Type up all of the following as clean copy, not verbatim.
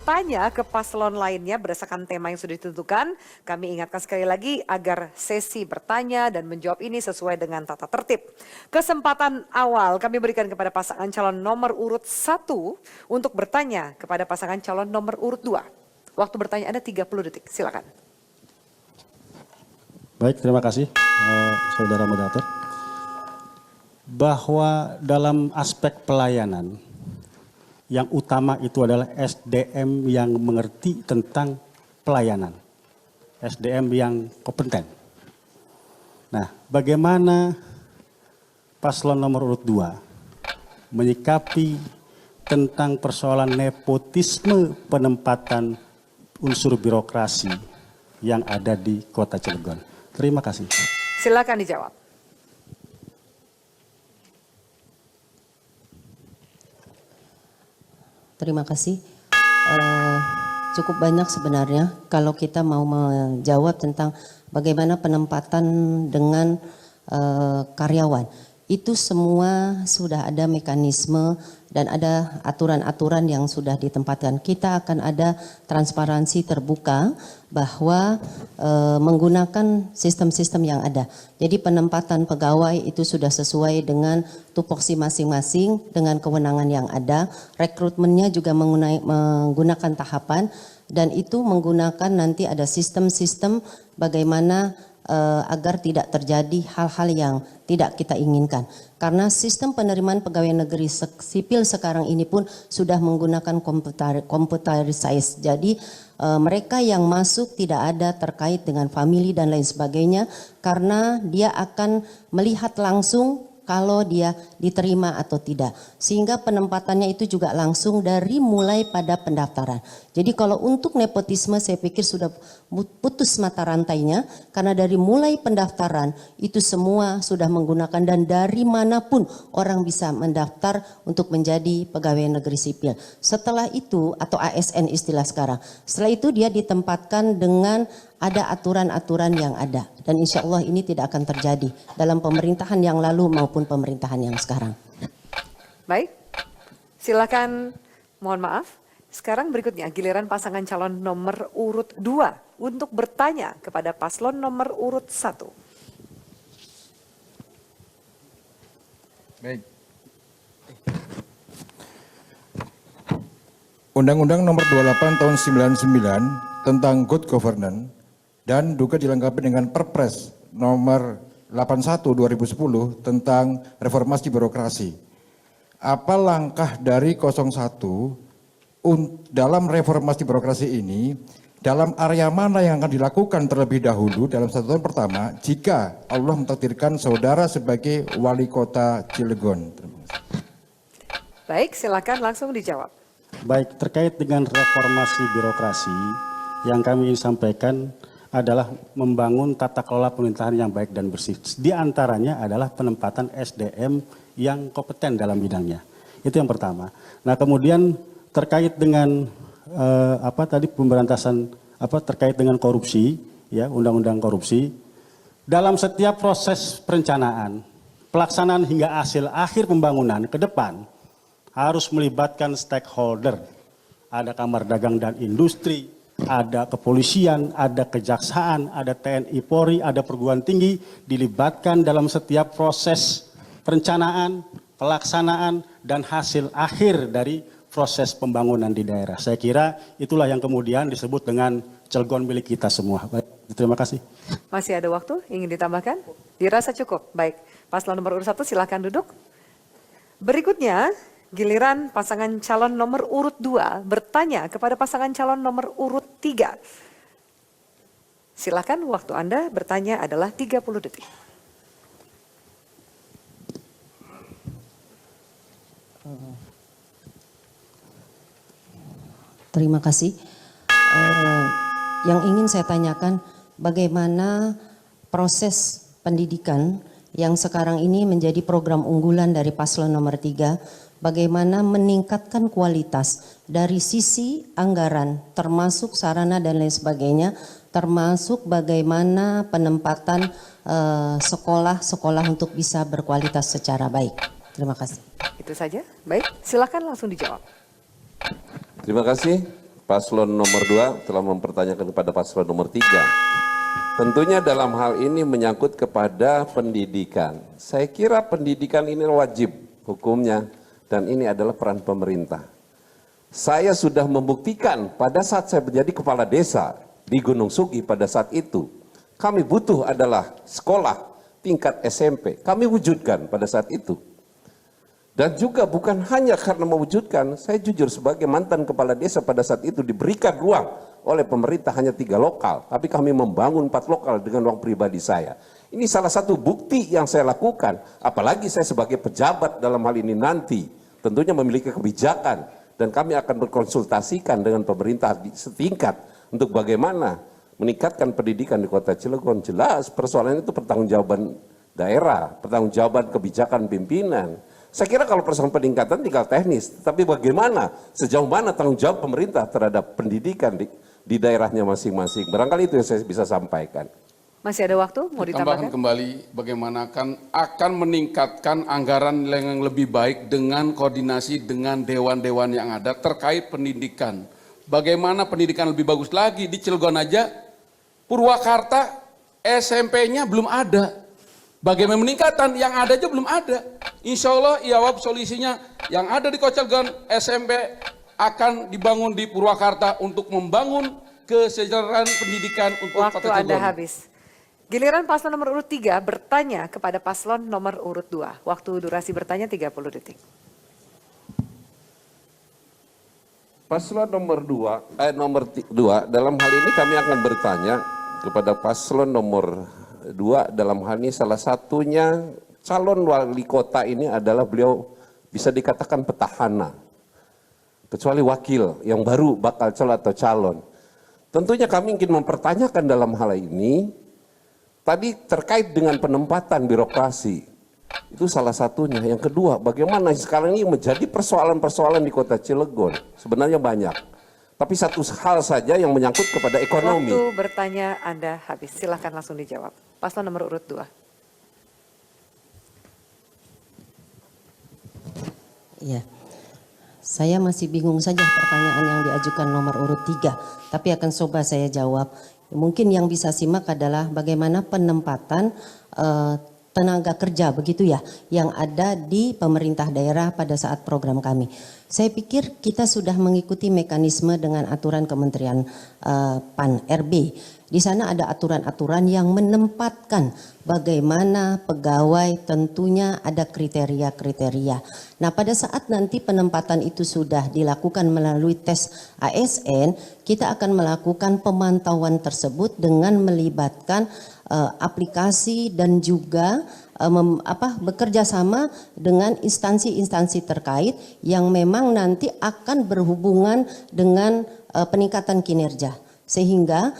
bertanya ke paslon lainnya berdasarkan tema yang sudah ditentukan. Kami ingatkan sekali lagi agar sesi bertanya dan menjawab ini sesuai dengan tata tertib. Kesempatan awal kami berikan kepada pasangan calon nomor urut 1 untuk bertanya kepada pasangan calon nomor urut 2. Waktu bertanya Anda 30 detik, silakan. Baik, terima kasih Saudara Moderator. Bahwa dalam aspek pelayanan, yang utama itu adalah SDM yang mengerti tentang pelayanan. SDM yang kompeten. Nah, bagaimana paslon nomor urut 2 menyikapi tentang persoalan nepotisme penempatan unsur birokrasi yang ada di Kota Cilegon? Terima kasih. Silakan dijawab. Terima kasih. Cukup banyak sebenarnya kalau kita mau menjawab tentang bagaimana penempatan dengan karyawan. Itu semua sudah ada mekanisme dan ada aturan-aturan yang sudah ditempatkan. Kita akan ada transparansi terbuka bahwa menggunakan sistem-sistem yang ada. Jadi penempatan pegawai itu sudah sesuai dengan tupoksi masing-masing dengan kewenangan yang ada. Rekrutmennya juga menggunakan tahapan dan itu menggunakan nanti ada sistem-sistem bagaimana agar tidak terjadi hal-hal yang tidak kita inginkan. Karena sistem penerimaan pegawai negeri sipil sekarang ini pun sudah menggunakan computerized. Jadi mereka yang masuk tidak ada terkait dengan famili dan lain sebagainya karena dia akan melihat langsung kalau dia diterima atau tidak. Sehingga penempatannya itu juga langsung dari mulai pada pendaftaran. Jadi kalau untuk nepotisme saya pikir sudah putus mata rantainya karena dari mulai pendaftaran itu semua sudah menggunakan dan dari manapun orang bisa mendaftar untuk menjadi pegawai negeri sipil. Setelah itu atau ASN istilah sekarang. Setelah itu dia ditempatkan dengan ada aturan-aturan yang ada dan insya Allah ini tidak akan terjadi dalam pemerintahan yang lalu maupun pemerintahan yang sekarang. Baik, silakan. Mohon maaf. Sekarang berikutnya giliran pasangan calon nomor urut 2 untuk bertanya kepada paslon nomor urut 1. Baik. Undang-Undang Nomor 28 Tahun 99 tentang Good Governance dan juga dilengkapi dengan Perpres Nomor 81 2010 tentang reformasi birokrasi. Apa langkah dari 01 dalam reformasi birokrasi ini, dalam area mana yang akan dilakukan terlebih dahulu dalam 1 tahun pertama jika Allah mentakdirkan saudara sebagai wali kota Cilegon? Baik, silakan langsung dijawab. Baik, terkait dengan reformasi birokrasi yang kami ingin sampaikan adalah membangun tata kelola pemerintahan yang baik dan bersih. Di antaranya adalah penempatan SDM yang kompeten dalam bidangnya. Itu yang pertama. Nah, kemudian terkait dengan pemberantasan terkait dengan korupsi, ya, undang-undang korupsi. Dalam setiap proses perencanaan, pelaksanaan hingga hasil akhir pembangunan ke depan harus melibatkan stakeholder. Ada Kamar Dagang dan Industri, ada kepolisian, ada kejaksaan, ada TNI Polri, ada perguruan tinggi, dilibatkan dalam setiap proses perencanaan, pelaksanaan, dan hasil akhir dari proses pembangunan di daerah. Saya kira itulah yang kemudian disebut dengan Cilegon milik kita semua. Baik, terima kasih. Masih ada waktu, ingin ditambahkan? Dirasa cukup. Baik, paslon nomor urut 1 silakan duduk. Berikutnya, giliran pasangan calon nomor urut 2 bertanya kepada pasangan calon nomor urut 3. Silakan, waktu Anda bertanya adalah 30 detik. Terima kasih. Yang ingin saya tanyakan bagaimana proses pendidikan yang sekarang ini menjadi program unggulan dari paslon nomor 3, bagaimana meningkatkan kualitas dari sisi anggaran termasuk sarana dan lain sebagainya, termasuk bagaimana penempatan sekolah-sekolah untuk bisa berkualitas secara baik. Terima kasih. Itu saja. Baik, silakan langsung dijawab. Terima kasih Paslon nomor 2 telah mempertanyakan kepada paslon nomor 3. Tentunya dalam hal ini menyangkut kepada pendidikan. Saya kira pendidikan ini wajib hukumnya dan ini adalah peran pemerintah. Saya sudah membuktikan pada saat saya menjadi kepala desa di Gunung Sugi pada saat itu. Kami butuh adalah sekolah tingkat SMP. Kami wujudkan pada saat itu. Dan juga bukan hanya karena mewujudkan, saya jujur sebagai mantan kepala desa pada saat itu diberikan ruang oleh pemerintah hanya 3 lokal. Tapi kami membangun 4 lokal dengan uang pribadi saya. Ini salah satu bukti yang saya lakukan. Apalagi saya sebagai pejabat dalam hal ini nanti. Tentunya memiliki kebijakan. Dan kami akan berkonsultasikan dengan pemerintah setingkat untuk bagaimana meningkatkan pendidikan di Kota Cilegon. Jelas persoalan itu pertanggungjawaban daerah, pertanggungjawaban kebijakan pimpinan. Saya kira kalau persoalan peningkatan tinggal teknis, tapi bagaimana, sejauh mana tanggung jawab pemerintah terhadap pendidikan di daerahnya masing-masing. Barangkali itu yang saya bisa sampaikan. Masih ada waktu, mau ditambahkan? Tambahkan kembali bagaimana akan meningkatkan anggaran yang lebih baik dengan koordinasi dengan dewan-dewan yang ada terkait pendidikan. Bagaimana pendidikan lebih bagus lagi di Cilegon aja, Purwakarta SMP-nya belum ada. Bagaimana meningkatan yang ada aja belum ada. Insya Allah jawab solusinya yang ada di Cilegon SMP akan dibangun di Purwakarta untuk membangun kesejahteraan pendidikan untuk Waktu Kota Cilegon. Anda habis. Giliran paslon nomor urut 3 bertanya kepada paslon nomor urut 2. Waktu durasi bertanya 30 detik. Paslon nomor 2 dalam hal ini kami akan bertanya kepada paslon nomor 2 dalam hal ini salah satunya calon wali kota ini adalah beliau bisa dikatakan petahana. Kecuali wakil yang baru bakal calon. Tentunya kami ingin mempertanyakan dalam hal ini tadi terkait dengan penempatan birokrasi. Itu salah satunya. Yang kedua, bagaimana sekarang ini menjadi persoalan-persoalan di Kota Cilegon. Sebenarnya banyak. Tapi satu hal saja yang menyangkut kepada ekonomi. Waktu bertanya Anda habis. Silahkan langsung dijawab. Paslon nomor urut 2. Iya. Saya masih bingung saja pertanyaan yang diajukan nomor urut 3. Tapi akan coba saya jawab. Mungkin yang bisa simak adalah bagaimana penempatan tenaga kerja begitu ya yang ada di pemerintah daerah pada saat program kami. Saya pikir kita sudah mengikuti mekanisme dengan aturan Kementerian PAN RB. Di sana ada aturan-aturan yang menempatkan bagaimana pegawai, tentunya ada kriteria-kriteria. Nah, pada saat nanti penempatan itu sudah dilakukan melalui tes ASN, kita akan melakukan pemantauan tersebut dengan melibatkan aplikasi dan juga bekerja sama dengan instansi-instansi terkait yang memang nanti akan berhubungan dengan peningkatan kinerja. Sehingga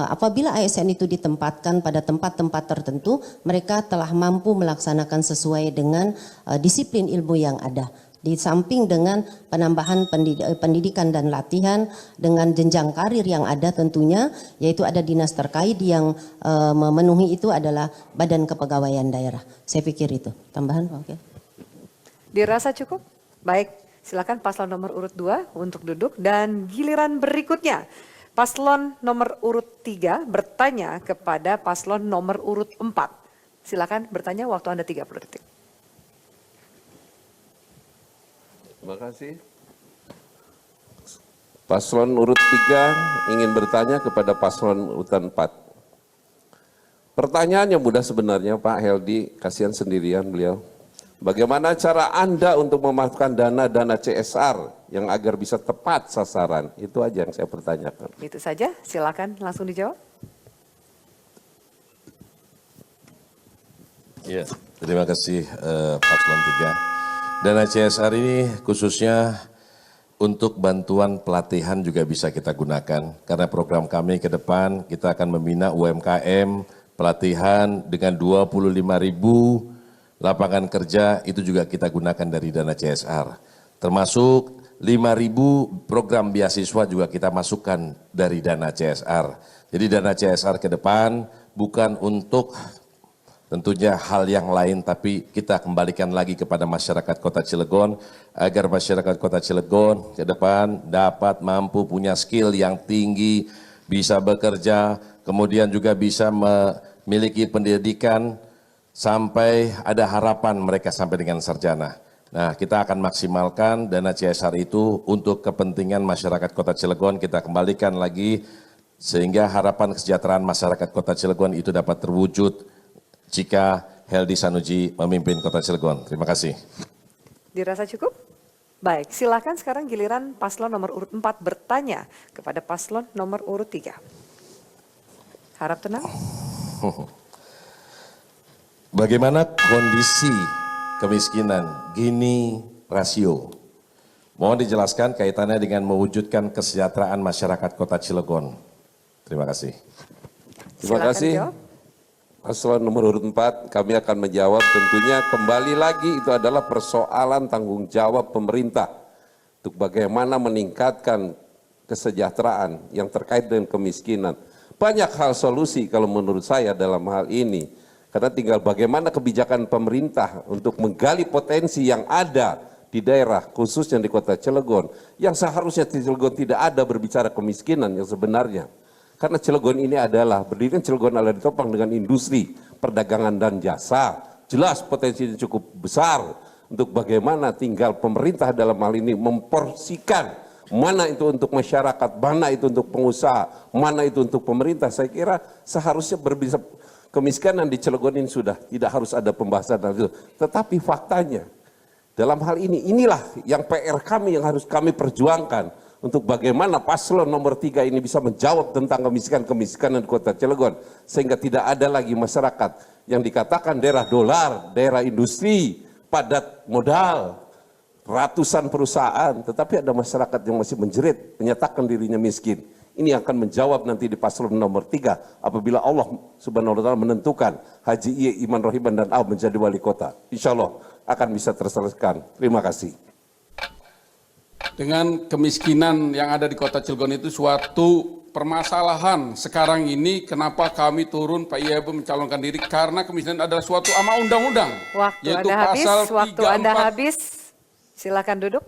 apabila ASN itu ditempatkan pada tempat-tempat tertentu, mereka telah mampu melaksanakan sesuai dengan disiplin ilmu yang ada. Di samping dengan penambahan pendidikan dan latihan dengan jenjang karir yang ada tentunya, yaitu ada dinas terkait yang memenuhi itu adalah Badan Kepegawaian Daerah. Saya pikir itu. Tambahan Pak Wakil. Dirasa cukup? Baik, silakan paslon nomor urut 2 untuk duduk dan giliran berikutnya. Paslon nomor urut 3 bertanya kepada paslon nomor urut 4. Silakan bertanya, waktu Anda 30 detik. Terima kasih. Paslon urut 3 ingin bertanya kepada paslon urutan 4. Pertanyaannya mudah sebenarnya Pak Heldi, kasihan sendirian beliau. Bagaimana cara Anda untuk memasukkan dana-dana CSR yang agar bisa tepat sasaran? Itu aja yang saya pertanyakan. Itu saja, silakan langsung dijawab. Ya, terima kasih Paslon 3. Dana CSR ini khususnya untuk bantuan pelatihan juga bisa kita gunakan. Karena program kami ke depan kita akan membina UMKM, pelatihan dengan 25.000 lapangan kerja itu juga kita gunakan dari dana CSR. Termasuk 5.000 program beasiswa juga kita masukkan dari dana CSR. Jadi dana CSR ke depan bukan untuk tentunya hal yang lain, tapi kita kembalikan lagi kepada masyarakat Kota Cilegon agar masyarakat Kota Cilegon ke depan dapat mampu punya skill yang tinggi, bisa bekerja, kemudian juga bisa memiliki pendidikan sampai ada harapan mereka sampai dengan sarjana. Nah, kita akan maksimalkan dana CSR itu untuk kepentingan masyarakat Kota Cilegon, kita kembalikan lagi sehingga harapan kesejahteraan masyarakat Kota Cilegon itu dapat terwujud jika Heldy Sanuji memimpin Kota Cilegon. Terima kasih. Dirasa cukup? Baik, silakan sekarang giliran paslon nomor urut 4 bertanya kepada paslon nomor urut 3. Harap tenang. Bagaimana kondisi kemiskinan Gini rasio? Mohon dijelaskan kaitannya dengan mewujudkan kesejahteraan masyarakat Kota Cilegon. Terima kasih. Terima Silakan kasih. dijawab. Paslon nomor urut 4, kami akan menjawab tentunya kembali lagi itu adalah persoalan tanggung jawab pemerintah untuk bagaimana meningkatkan kesejahteraan yang terkait dengan kemiskinan. Banyak hal solusi kalau menurut saya dalam hal ini. Karena tinggal bagaimana kebijakan pemerintah untuk menggali potensi yang ada di daerah, khususnya di Kota Cilegon, yang seharusnya di Cilegon tidak ada berbicara kemiskinan yang sebenarnya. Karena Cilegon ini adalah, berdiri Cilegon adalah ditopang dengan industri, perdagangan dan jasa. Jelas potensinya cukup besar untuk bagaimana tinggal pemerintah dalam hal ini memporsikan mana itu untuk masyarakat, mana itu untuk pengusaha, mana itu untuk pemerintah. Saya kira seharusnya berbisa kemiskinan di Cilegon ini sudah tidak harus ada pembahasan hal itu. Tetapi faktanya dalam hal ini, inilah yang PR kami yang harus kami perjuangkan. Untuk bagaimana paslon nomor 3 ini bisa menjawab tentang kemiskinan di Kota Cilegon. Sehingga tidak ada lagi masyarakat yang dikatakan daerah dolar, daerah industri, padat modal, ratusan perusahaan. Tetapi ada masyarakat yang masih menjerit, menyatakan dirinya miskin. Ini akan menjawab nanti di paslon nomor 3 apabila Allah Subhanahu wa taala menentukan Haji Iye Iman Rohiman dan Aw menjadi wali kota. Insya Allah akan bisa terselesaikan. Terima kasih. Dengan kemiskinan yang ada di Kota Cilegon itu suatu permasalahan. Sekarang ini kenapa kami turun Pak IAB mencalonkan diri, karena kemiskinan adalah suatu amanah undang-undang. Waktu yaitu Anda habis, pasal waktu 34. Anda habis. Silakan duduk.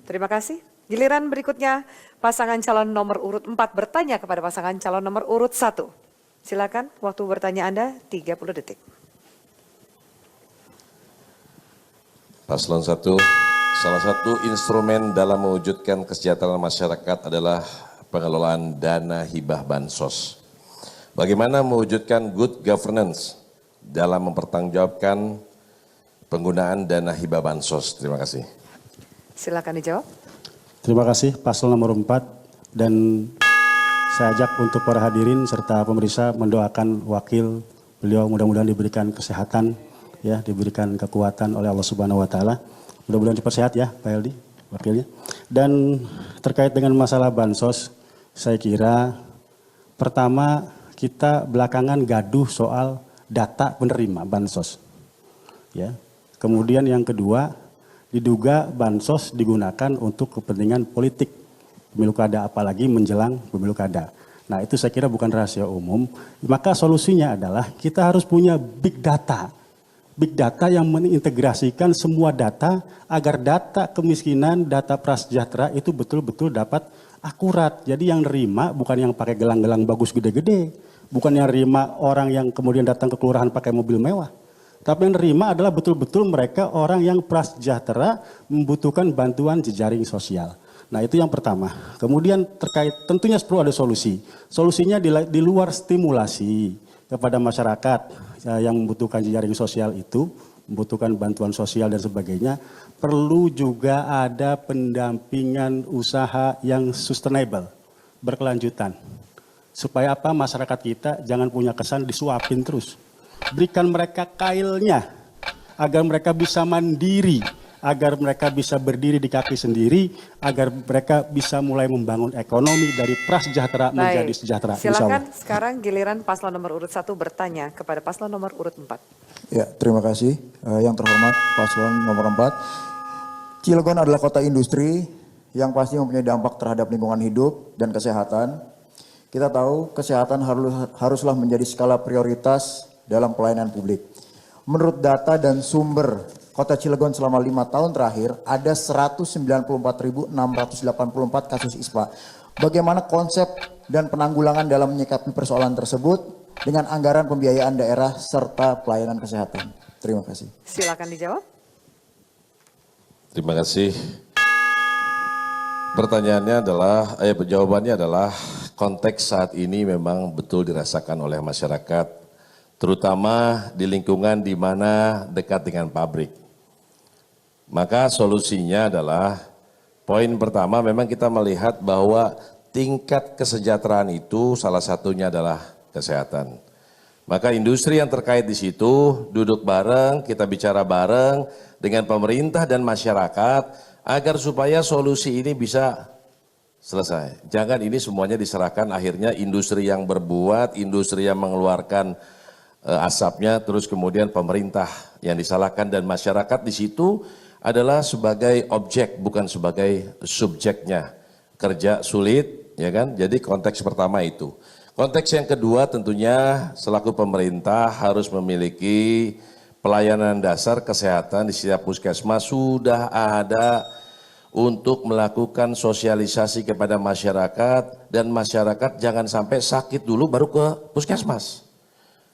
Terima kasih. Giliran berikutnya pasangan calon nomor urut 4 bertanya kepada pasangan calon nomor urut 1. Silakan, waktu bertanya Anda 30 detik. Paslon 1, salah satu instrumen dalam mewujudkan kesejahteraan masyarakat adalah pengelolaan dana hibah bansos. Bagaimana mewujudkan good governance dalam mempertanggungjawabkan penggunaan dana hibah bansos? Terima kasih. Silakan dijawab. Terima kasih paslon nomor 4 dan saya ajak untuk para hadirin serta pemirsa mendoakan wakil beliau mudah-mudahan diberikan kesehatan, ya, diberikan kekuatan oleh Allah Subhanahu wa taala. Mudah-mudahan cepat sehat ya Pak Heldy, wakilnya. Dan terkait dengan masalah bansos, saya kira pertama kita belakangan gaduh soal data penerima bansos. Ya. Kemudian yang kedua, diduga bansos digunakan untuk kepentingan politik pemilu kada, apalagi menjelang pemilu kada. Nah, itu saya kira bukan rahasia umum. Maka solusinya adalah kita harus punya big data. Big data yang mengintegrasikan semua data agar data kemiskinan, data prasejahtera itu betul-betul dapat akurat. Jadi yang nerima bukan yang pakai gelang-gelang bagus gede-gede, bukan yang nerima orang yang kemudian datang ke kelurahan pakai mobil mewah. Tapi yang nerima adalah betul-betul mereka orang yang prasejahtera membutuhkan bantuan jejaring sosial. Nah, itu yang pertama. Kemudian terkait tentunya perlu ada solusi. Solusinya di luar stimulasi kepada masyarakat yang membutuhkan jejaring sosial itu, membutuhkan bantuan sosial dan sebagainya, perlu juga ada pendampingan usaha yang sustainable, berkelanjutan. Supaya apa? Masyarakat kita jangan punya kesan disuapin terus. Berikan mereka kailnya, agar mereka bisa mandiri, agar mereka bisa berdiri di kaki sendiri, agar mereka bisa mulai membangun ekonomi dari prasejahtera menjadi sejahtera. Silakan sekarang giliran paslon nomor urut 1 bertanya kepada paslon nomor urut 4. Ya, terima kasih. Yang terhormat paslon nomor 4. Cilegon adalah kota industri yang pasti mempunyai dampak terhadap lingkungan hidup dan kesehatan. Kita tahu kesehatan haruslah menjadi skala prioritas dalam pelayanan publik. Menurut data dan sumber Kota Cilegon selama 5 tahun terakhir ada 194.684 kasus ISPA. Bagaimana konsep dan penanggulangan dalam menyikapi persoalan tersebut dengan anggaran pembiayaan daerah serta pelayanan kesehatan? Terima kasih. Silakan dijawab. Terima kasih. Pertanyaannya adalah, jawabannya adalah konteks saat ini memang betul dirasakan oleh masyarakat, terutama di lingkungan di mana dekat dengan pabrik. Maka solusinya adalah, poin pertama memang kita melihat bahwa tingkat kesejahteraan itu salah satunya adalah kesehatan. Maka industri yang terkait di situ duduk bareng, kita bicara bareng dengan pemerintah dan masyarakat agar supaya solusi ini bisa selesai. Jangan ini semuanya diserahkan akhirnya industri yang berbuat, industri yang mengeluarkan asapnya, terus kemudian pemerintah yang disalahkan dan masyarakat di situ adalah sebagai objek bukan sebagai subjeknya. Kerja sulit, ya kan? Jadi konteks pertama itu. Konteks yang kedua tentunya selaku pemerintah harus memiliki pelayanan dasar kesehatan di setiap puskesmas sudah ada untuk melakukan sosialisasi kepada masyarakat dan masyarakat jangan sampai sakit dulu baru ke puskesmas.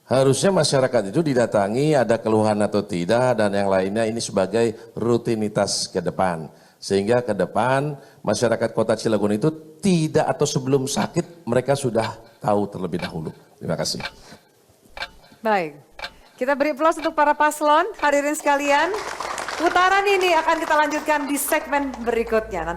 Harusnya masyarakat itu didatangi ada keluhan atau tidak dan yang lainnya ini sebagai rutinitas ke depan. Sehingga ke depan masyarakat Kota Cilegon itu tidak atau sebelum sakit mereka sudah tahu terlebih dahulu. Terima kasih. Baik, kita beri aplaus untuk para paslon, hadirin sekalian. Putaran ini akan kita lanjutkan di segmen berikutnya.